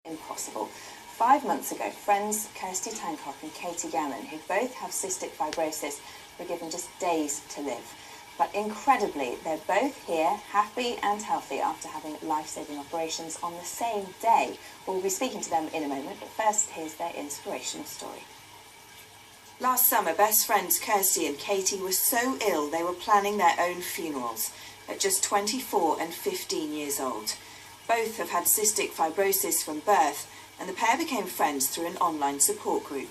Impossible. 5 months ago, friends Kirstie and Katie Gammon, who both have cystic fibrosis, were given just days to live. But incredibly, they're both here, happy and healthy, after having life-saving operations on the same day. We'll be speaking to them in a moment, but first, here's their inspirational story. Last summer, best friends Kirstie and Katie were so ill they were planning their own funerals at just 24 and 15 years old. Both have had cystic fibrosis from birth, and the pair became friends through an online support group.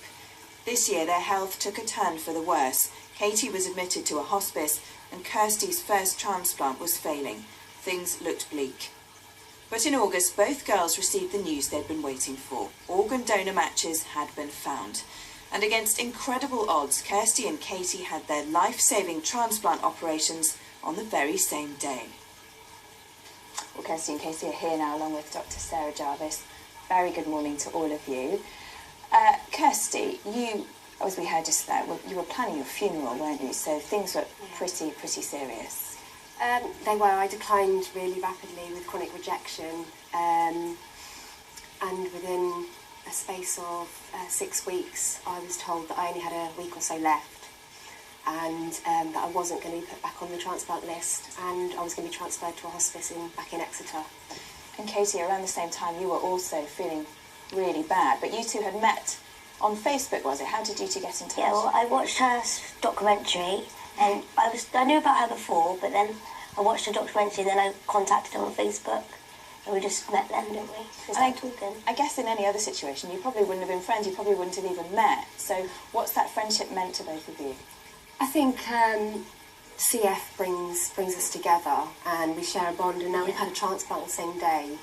This year, their health took a turn for the worse. Katie was admitted to a hospice, and Kirstie's first transplant was failing. Things looked bleak. But in August, both girls received the news they'd been waiting for. Organ donor matches had been found. And against incredible odds, Kirstie and Katie had their life-saving transplant operations on the very same day. Well, Kirstie and Katie are here now, along with Dr. Sarah Jarvis. Very good morning to all of you. Kirstie, you, as we heard just there, you were planning your funeral, weren't you? So things were pretty serious. They were. I declined really rapidly with chronic rejection, and within a space of 6 weeks, I was told that I only had a week or so left, and that I wasn't going to be put back on the transplant list, and I was going to be transferred to a hospice back in Exeter. And Katie, around the same time, you were also feeling really bad, but you two had met on Facebook, was it? How did you two get in touch? Yeah, well, I watched her documentary, and I knew about her before, but then I watched the documentary, and then I contacted her on Facebook, and we just met then, didn't we? We started talking. I guess in any other situation, you probably wouldn't have been friends, you probably wouldn't have even met. So what's that friendship meant to both of you? I think CF brings us together, and we share a bond, and now we've had a transplant on the same day.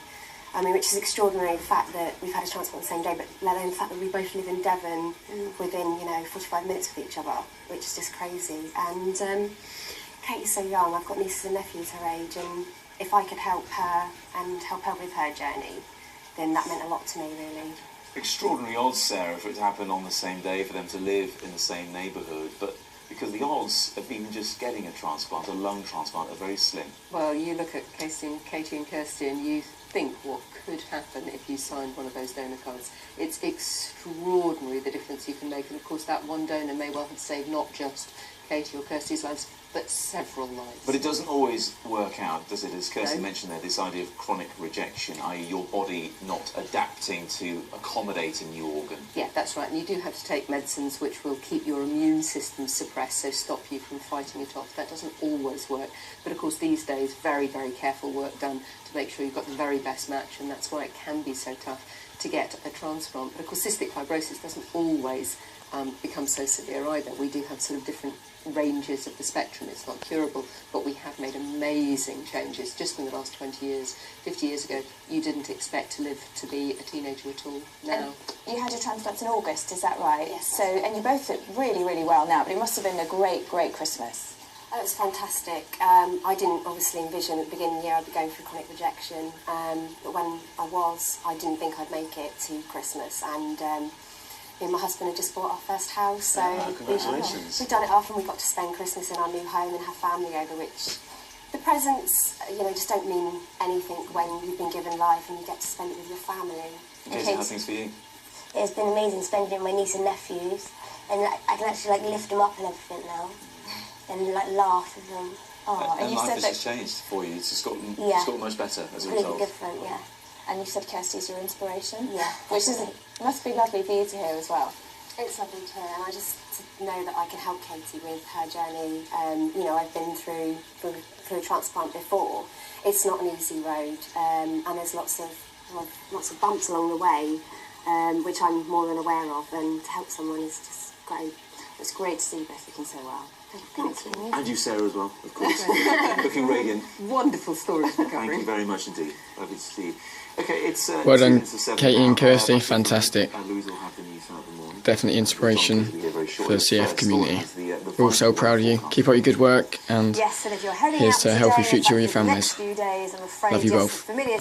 I mean, which is extraordinary, the fact that we've had a transplant on the same day, but let alone the fact that we both live in Devon within, 45 minutes with each other, which is just crazy. And Katie's so young, I've got nieces and nephews her age, and if I could help her and help her with her journey, then that meant a lot to me, really. Extraordinary odds, Sarah, for it to happen on the same day, for them to live in the same neighbourhood, but because the odds of even just getting a transplant, a lung transplant, are very slim. Well, you look at Katie and Kirstie and you think what could happen if you signed one of those donor cards. It's extraordinary the difference you can make, and of course that one donor may well have saved not just Katie or Kirstie's lives, but several lives. But it doesn't always work out, does it? As Kirstie mentioned there, this idea of chronic rejection, i.e. your body not adapting to accommodate a new organ. Yeah, that's right, and you do have to take medicines which will keep your immune system suppressed, so stop you from fighting it off. That doesn't always work, but of course these days, very careful work done to make sure you've got the very best match, and that's why it can be so tough to get a transplant. But of course cystic fibrosis doesn't always become so severe either. We do have sort of different ranges of the spectrum. It's not curable, but we have made amazing changes just in the last 20 years. 50 years ago, you didn't expect to live to be a teenager at all. Now, and you had your transplants in August, is that right? Yes. So, and you both look really well now, but it must have been a great Christmas. It was fantastic. I didn't obviously envision at the beginning of the year I'd be going through chronic rejection, but when I didn't think I'd make it to Christmas, and me and my husband had just bought our first house, so congratulations. we've done it off, and we got to spend Christmas in our new home and have family over, which the presents, just don't mean anything when you've been given life and you get to spend it with your family. Katie, how's things for you? It's been amazing spending it with my niece and nephews, and I can actually lift them up and everything now, and laugh with them. Oh, and you life said has that just changed for you. It's just got much better as a Really result. different, yeah. And you said Kirstie's your inspiration? Yeah. Which must be lovely for you to hear as well. It's lovely to hear, and I just know that I can help Katie with her journey. I've been through a transplant before. It's not an easy road, and there's lots of bumps along the way, which I'm more than aware of, and to help someone is just great. It's great to see you both looking so well. Thank you. And you, Sarah, as well, of course. Looking radiant. wonderful stories to Thank you very much indeed. Lovely to see you. Okay, it's well done, 7 Katie and now. Kirstie, fantastic. Louise will have the news throughout the morning. Definitely inspiration for the CF community. The We're all so proud of you. Keep up your good work, and Yes, and if you're heading here's out to a healthy today, future with your in fact, the families. next few days, I'm afraid Love you just both. familiar